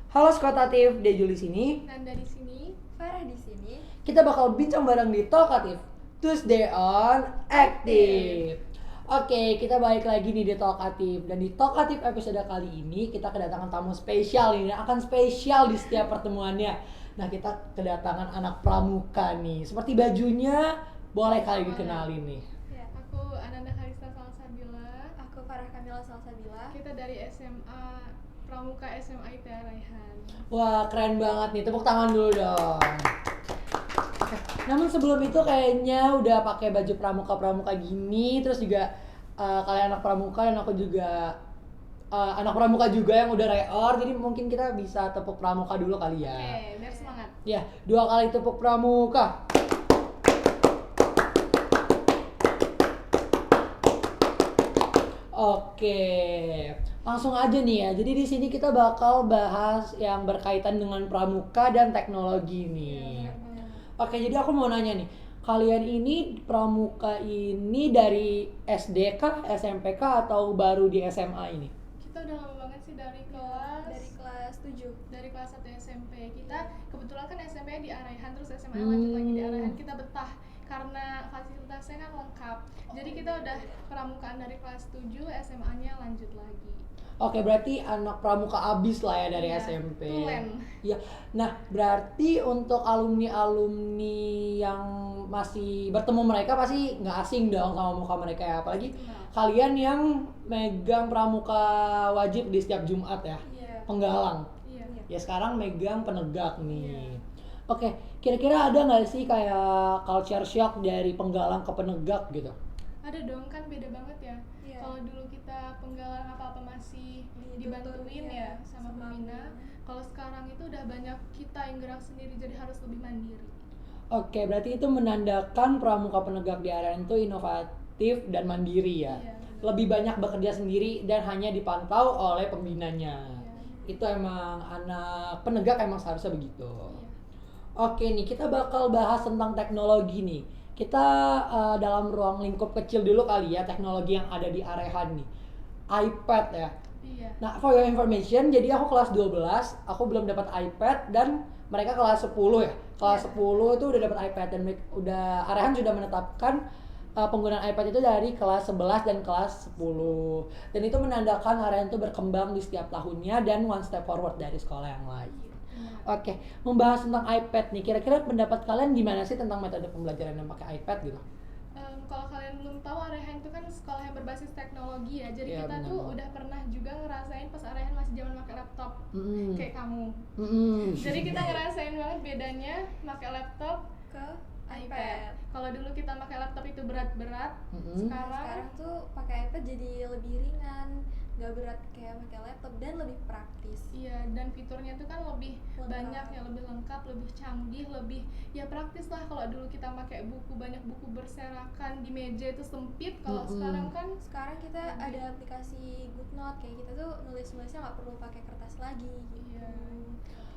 Halo Skotatif, Deju di sini. Nanda di sini. Farah di sini. Kita bakal bincang bareng di Talkative Tuesday on Active. Oke, kita balik lagi nih di Talkative. Dan di Talkative episode kali ini kita kedatangan tamu spesial ini. Akan spesial di setiap pertemuannya. Nah, kita kedatangan anak pramuka nih. Seperti bajunya, boleh kali dikenalin nih. Ya, aku Ananda Kalista Salsabila. Aku Farah Kamila Salsabila. Kita dari SMA Pramuka SMA IT Raihan. Wah, keren banget nih. Tepuk tangan dulu dong. Namun sebelum itu kayaknya udah pakai baju pramuka gini, terus juga kalian anak pramuka dan aku juga anak pramuka juga yang udah reor, jadi mungkin kita bisa tepuk pramuka dulu kali ya. Oke, biar semangat. Ya, 2 kali tepuk pramuka. Oke, langsung aja nih ya. Jadi di sini kita bakal bahas yang berkaitan dengan pramuka dan teknologi nih. Oke, jadi aku mau nanya nih, kalian ini pramuka ini dari SD kah, SMP kah, atau baru di SMA ini? Kita udah lama banget sih dari kelas 7. dari kelas 1 SMP. Kita kebetulan kan SMP di Araihan, terus SMA lanjut lagi di Araihan. Kita betah karena fasilitasnya kan lengkap. Jadi kita udah pramukaan dari kelas 7, SMA-nya lanjut lagi. Oke, berarti anak pramuka abis lah ya dari Iya, SMP. tulen. Ya, nah berarti untuk alumni yang masih bertemu mereka pasti nggak asing dong sama muka mereka ya. Apalagi kalian yang megang pramuka wajib di setiap Jumat ya, Iya. penggalang. Iya. Ya sekarang megang penegak nih. Iya. Oke, kira-kira ada nggak sih kayak culture shock dari penggalang ke penegak gitu? Ada dong, kan beda banget ya. Iya. Kalau dulu kita penggalang apa-apa masih dibantuin ya sama pembina. Kalau sekarang itu udah banyak kita yang gerak sendiri, jadi harus lebih mandiri. Oke, berarti itu menandakan pramuka penegak di area itu inovatif dan mandiri ya. Iya. Lebih banyak bekerja sendiri dan hanya dipantau oleh pembinanya. Iya. Itu emang anak penegak emang seharusnya begitu. Iya. Oke nih, kita bakal bahas tentang teknologi nih. Kita dalam ruang lingkup kecil dulu kali ya, teknologi yang ada di Arehan nih. iPad ya. Iya. Nah, for your information, jadi aku kelas 12, aku belum dapat iPad dan mereka kelas 10 ya. Kelas 10 itu udah dapat iPad dan Arehan sudah menetapkan penggunaan iPad itu dari kelas 11 dan kelas 10. Dan itu menandakan Arehan itu berkembang di setiap tahunnya dan one step forward dari sekolah yang lain. Oke, membahas tentang iPad nih, kira-kira pendapat kalian gimana sih tentang metode pembelajaran yang pakai iPad gitu? Kalau kalian belum tahu, Arehan itu kan sekolah yang berbasis teknologi ya. Jadi Iya, kita benar tuh banget. udah pernah juga ngerasain pas Arehan masih zaman pakai laptop. Kayak kamu. Jadi kita ngerasain banget bedanya pakai laptop Ke iPad. Kalau dulu kita pakai laptop itu berat-berat, Sekarang sekarang tuh pakai iPad jadi lebih ringan, nggak berat kayak pakai laptop dan lebih praktis. iya, dan fiturnya tuh kan lebih Lengkap. banyak ya, lebih lengkap, lebih canggih, lebih ya praktis lah. Kalau dulu kita pakai buku, banyak buku berserakan di meja itu sempit. Kalau sekarang kan Sekarang kita ada aplikasi GoodNote, kayak kita tuh nulisnya nggak perlu pakai kertas lagi gitu. Iya.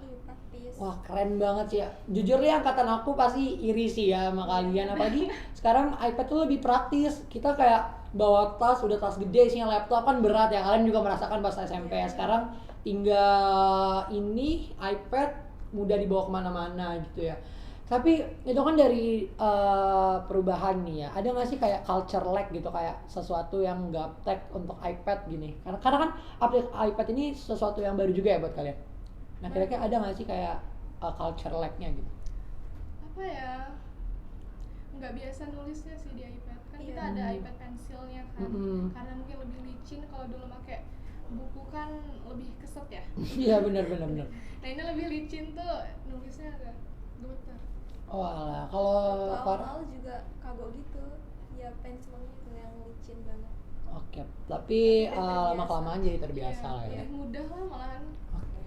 Lebih praktis. Wah, keren banget sih ya. Jujur ya, angkatan aku pasti iri sih ya sama kalian. Apalagi sekarang iPad tuh lebih praktis. Kita kayak bawa tas, udah tas gede isinya laptop kan berat ya. Kalian juga merasakan pas SMP. Sekarang tinggal ini iPad mudah dibawa kemana-mana gitu ya. Tapi itu kan dari perubahan nih ya. Ada nggak sih kayak culture lag gitu, kayak sesuatu yang gaptek untuk iPad gini? Karena kan iPad ini sesuatu yang baru juga ya buat kalian. Nah, kira-kira ada nggak sih kayak culture lag-nya gitu? apa ya, nggak biasa nulisnya sih di iPad kan. Iya. Kita ada iPad pensilnya kan. Karena mungkin lebih licin. Kalau dulu pakai buku kan lebih keset ya. Iya, benar. Nah, ini lebih licin tuh, nulisnya agak gemeter. Oh alah, kalau Waktu Farah? awal juga kagok gitu, ya pensilnya itu yang licin banget. Oke, tapi Udah terbiasa. lama-kelamaan jadi terbiasa Iya, lah ya. lebih mudah lah malahan. Oke.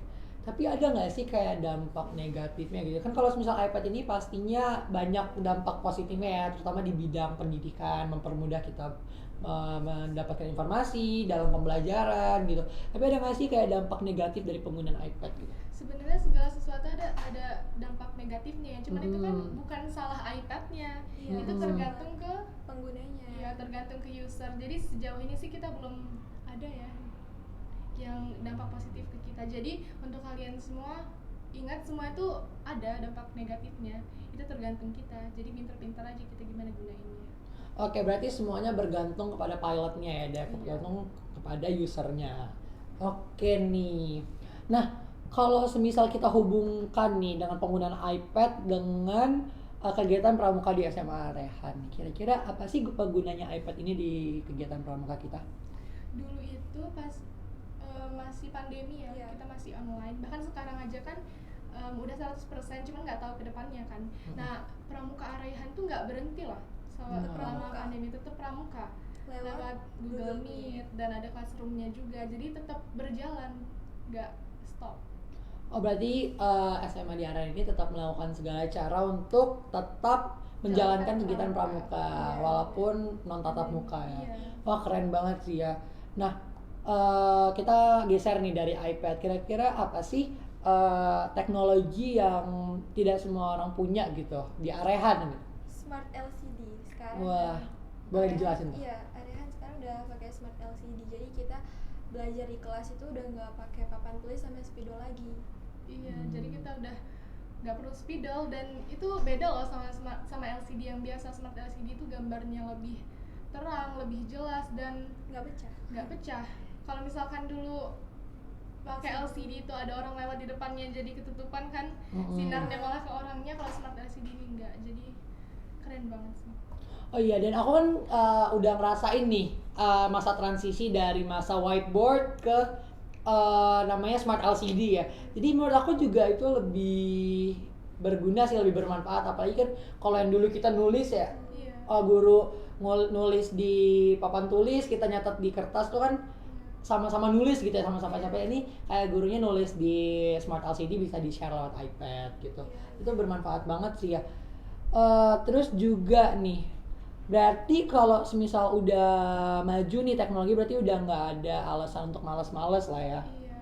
Tapi ada nggak sih kayak dampak negatifnya gitu? Kan kalau misal iPad ini pastinya banyak dampak positifnya ya, terutama di bidang pendidikan, mempermudah kita mendapatkan informasi dalam pembelajaran gitu. Tapi ada nggak sih kayak dampak negatif dari penggunaan iPad gitu? Sebenarnya segala sesuatu ada dampak negatifnya ya. Cuman itu kan bukan salah iPadnya. Iya. Itu tergantung ke Penggunanya. ya, tergantung ke user. Jadi sejauh ini sih kita belum ada ya yang dampak positif ke kita. Jadi untuk kalian semua ingat semua itu ada dampak negatifnya, itu tergantung kita. Jadi pinter-pinter aja kita gimana gunainnya. Oke, berarti semuanya bergantung kepada pilotnya ya, dan Iya. bergantung kepada usernya. Oke nih. Nah, kalau semisal kita hubungkan nih dengan penggunaan iPad dengan kegiatan pramuka di SMA Rehan, kira-kira apa sih gunanya iPad ini di kegiatan pramuka kita? Dulu itu pas masih pandemi ya, Iya. kita masih online. Bahkan sekarang aja kan udah 100%, cuman nggak tahu ke depannya kan. Nah, pramuka Araihan tuh nggak berhenti loh. Selama Pramuka. pandemi tetap pramuka. Lewat Google Meet dan ada classroom-nya juga. Jadi tetap berjalan, nggak stop. Oh, berarti SMA di Araihan ini tetap melakukan segala cara untuk tetap menjalankan kegiatan pramuka Iya. walaupun non tatap muka ya. Iya. Wah, keren banget sih ya. Nah, kita geser nih dari iPad. Kira-kira apa sih teknologi yang tidak semua orang punya gitu di Araihan nih? Smart LCD sekarang. Wah, boleh dijelasin tuh? Iya, Arehan sekarang udah pakai Smart LCD. Jadi kita belajar di kelas itu udah nggak pakai papan tulis sama spidol lagi. Iya, jadi kita udah nggak perlu spidol, dan itu beda loh sama LCD yang biasa. Smart LCD itu gambarnya lebih terang, lebih jelas, dan Nggak pecah. nggak pecah. Kalau misalkan dulu pakai LCD itu ada orang lewat di depannya jadi ketutupan kan, sinarnya malah ke orangnya. Kalau Smart LCD ini enggak, jadi keren banget sih. Oh iya, dan aku kan udah ngerasain nih masa transisi dari masa whiteboard ke namanya Smart LCD ya. Jadi menurut aku juga itu lebih berguna sih, lebih bermanfaat. Apalagi kan kalau yang dulu kita nulis ya, Iya. guru nulis di papan tulis, kita nyatet di kertas tuh kan sama-sama nulis gitu ya, sama-sama capek. Ini kayak gurunya nulis di Smart LCD bisa di-share lewat iPad gitu. Itu bermanfaat banget sih ya. Terus juga nih, berarti kalau semisal udah maju nih teknologi, berarti udah nggak ada alasan untuk males-males lah ya. Iya.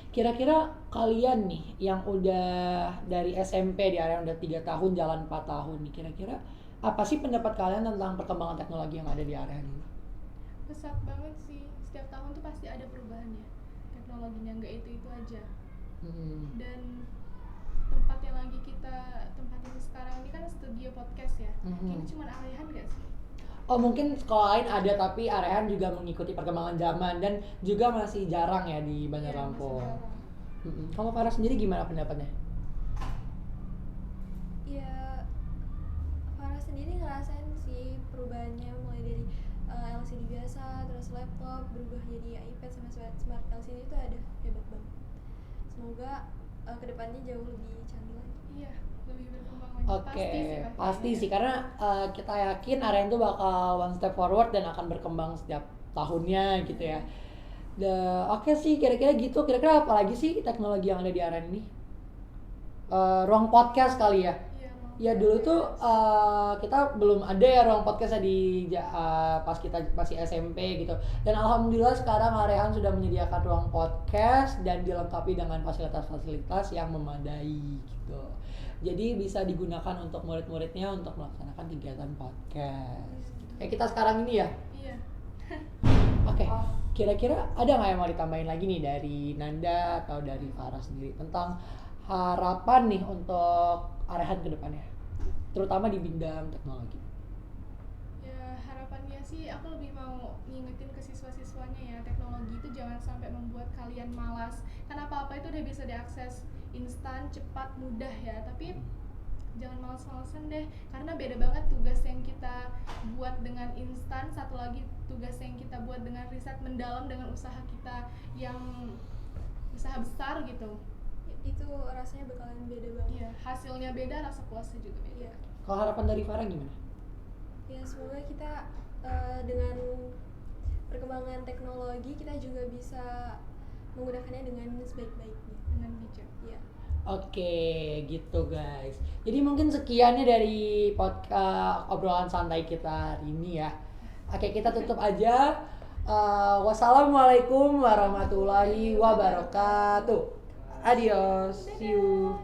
Kira-kira kalian nih yang udah dari SMP di area udah 3 tahun jalan 4 tahun nih, kira-kira apa sih pendapat kalian tentang perkembangan teknologi yang ada di area ini? Pesat banget sih. Setiap tahun tuh pasti ada perubahannya. Teknologinya nggak itu aja. Dan tempat yang lagi kita tempatin sekarang ini kan studio podcast ya. Ini cuma Araihan nggak sih? Oh, mungkin sekolah lain ada, tapi Arehan juga mengikuti perkembangan zaman dan juga masih jarang ya di Bandar Iya, masih Lampung. jarang. Kalau Farah sendiri gimana pendapatnya? Ya, Farah sendiri ngerasain sih perubahannya mulai dari LCD biasa, terus laptop berubah jadi iPad sama Smart LCD itu ada, hebat banget. Semoga kedepannya jauh lebih canggih lagi. Iya, lebih berkembang lagi. Oke, pasti sih karena kita yakin Arehan tuh bakal one step forward dan akan berkembang setiap tahunnya gitu ya. Oke sih, kira-kira gitu. Kira-kira apa lagi sih teknologi yang ada di Arehan ini? Ruang podcast kali ya. Ya dulu tuh kita belum ada ya ruang podcast pas kita masih SMP gitu. Dan alhamdulillah sekarang Arehan sudah menyediakan ruang podcast dan dilengkapi dengan fasilitas-fasilitas yang memadai gitu. Jadi bisa digunakan untuk murid-muridnya untuk melaksanakan kegiatan podcast. Kayak kita sekarang ini ya. Iya. Oke. Kira-kira ada nggak yang mau ditambahin lagi nih dari Nanda atau dari Farah sendiri tentang harapan nih untuk Arehan ke depannya, terutama di bidang teknologi? Ya, harapannya sih aku lebih mau ngingetin ke siswa-siswanya ya, teknologi itu jangan sampai membuat kalian malas. Karena apa-apa itu udah bisa diakses instan, cepat, mudah ya. Tapi jangan malas-malasan deh, karena beda banget tugas yang kita buat dengan instan, satu lagi tugas yang kita buat dengan riset mendalam, dengan usaha kita yang usaha besar gitu. Itu rasanya bakalan beda banget. Iya, hasilnya beda, rasa puasnya juga beda. Iya. Kalau harapan dari Farah gimana? Ya semoga kita dengan perkembangan teknologi kita juga bisa menggunakannya dengan sebaik-baiknya, Dengan bijak. Iya. Oke, gitu guys. Jadi mungkin sekiannya dari podcast obrolan santai kita hari ini ya. Oke, kita tutup aja. Wassalamualaikum warahmatullahi wabarakatuh. Adios. See you.